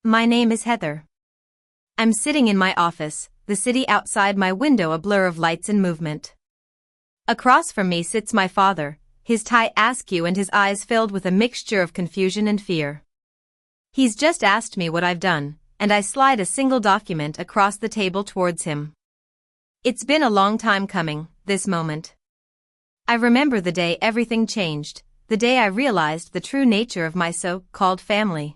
My name is Heather. I'm sitting in my office, the city outside my window a blur of lights and movement. Across from me sits my father, his tie askew and his eyes filled with a mixture of confusion and fear. He's just asked me what I've done, and I slide a single document across the table towards him. It's been a long time coming, this moment. I remember the day everything changed, the day I realized the true nature of my so-called family.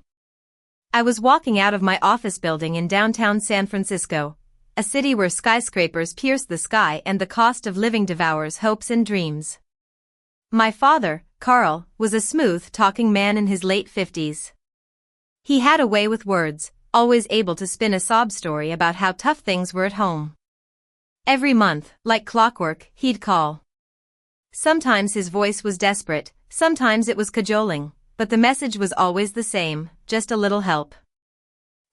I was walking out of my office building in downtown San Francisco, a city where skyscrapers pierce the sky and the cost of living devours hopes and dreams. My father, Carl, was a smooth-talking man in his late 50s. He had a way with words, always able to spin a sob story about how tough things were at home. Every month, like clockwork, he'd call. Sometimes his voice was desperate, sometimes it was cajoling, but the message was always the same, just a little help.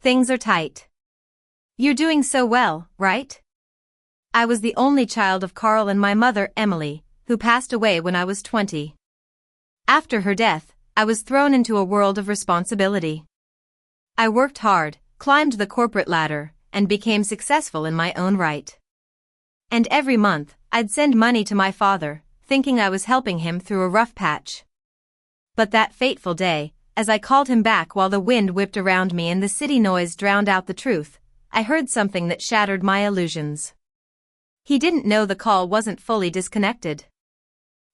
Things are tight. You're doing so well, right? I was the only child of Carl and my mother, Emily, who passed away when I was 20. After her death, I was thrown into a world of responsibility. I worked hard, climbed the corporate ladder, and became successful in my own right. And every month, I'd send money to my father, thinking I was helping him through a rough patch. But that fateful day, as I called him back while the wind whipped around me and the city noise drowned out the truth, I heard something that shattered my illusions. He didn't know the call wasn't fully disconnected.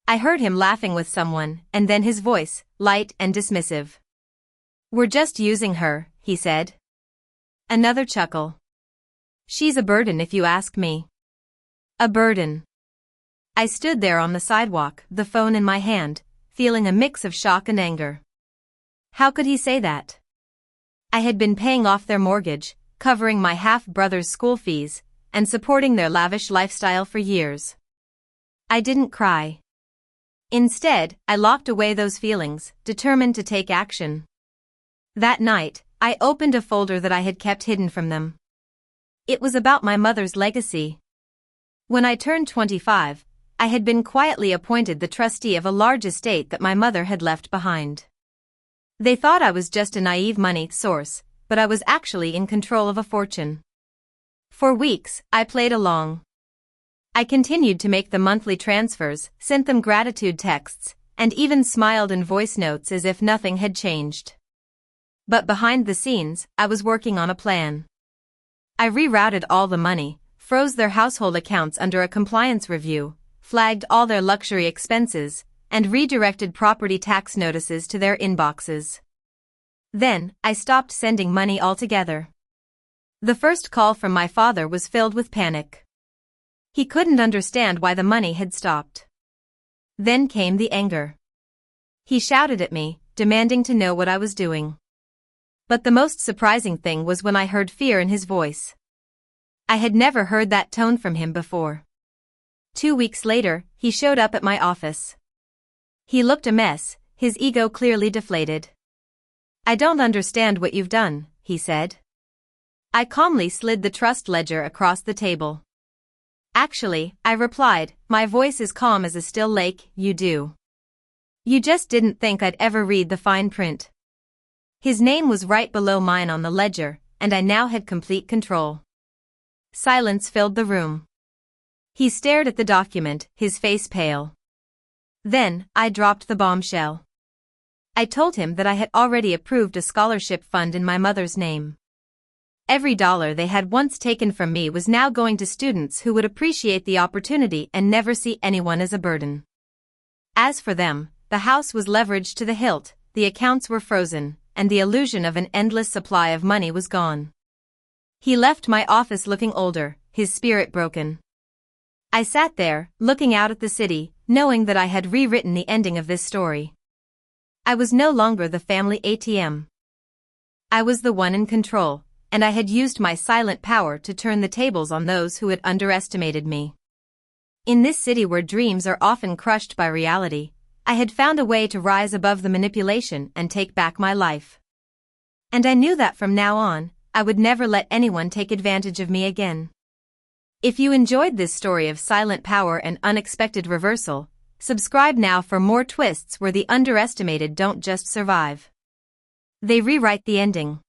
I heard him laughing with someone, and then his voice, light and dismissive. "We're just using her," he said. Another chuckle. "She's a burden if you ask me." A burden. I stood there on the sidewalk, the phone in my hand, feeling a mix of shock and anger. How could he say that? I had been paying off their mortgage, covering my half-brother's school fees, and supporting their lavish lifestyle for years. I didn't cry. Instead, I locked away those feelings, determined to take action. That night, I opened a folder that I had kept hidden from them. It was about my mother's legacy. When I turned 25, I had been quietly appointed the trustee of a large estate that my mother had left behind. They thought I was just a naive money source, but I was actually in control of a fortune. For weeks, I played along. I continued to make the monthly transfers, sent them gratitude texts, and even smiled in voice notes as if nothing had changed. But behind the scenes, I was working on a plan. I rerouted all the money, froze their household accounts under a compliance review, flagged all their luxury expenses, and redirected property tax notices to their inboxes. Then, I stopped sending money altogether. The first call from my father was filled with panic. He couldn't understand why the money had stopped. Then came the anger. He shouted at me, demanding to know what I was doing. But the most surprising thing was when I heard fear in his voice. I had never heard that tone from him before. 2 weeks later, he showed up at my office. He looked a mess, his ego clearly deflated. "I don't understand what you've done," he said. I calmly slid the trust ledger across the table. "Actually," I replied, my voice as calm as a still lake, "you do. You just didn't think I'd ever read the fine print." His name was right below mine on the ledger, and I now had complete control. Silence filled the room. He stared at the document, his face pale. Then, I dropped the bombshell. I told him that I had already approved a scholarship fund in my mother's name. Every dollar they had once taken from me was now going to students who would appreciate the opportunity and never see anyone as a burden. As for them, the house was leveraged to the hilt, the accounts were frozen, and the illusion of an endless supply of money was gone. He left my office looking older, his spirit broken. I sat there, looking out at the city, knowing that I had rewritten the ending of this story. I was no longer the family ATM. I was the one in control, and I had used my silent power to turn the tables on those who had underestimated me. In this city where dreams are often crushed by reality, I had found a way to rise above the manipulation and take back my life. And I knew that from now on, I would never let anyone take advantage of me again. If you enjoyed this story of silent power and unexpected reversal, subscribe now for more twists where the underestimated don't just survive. They rewrite the ending.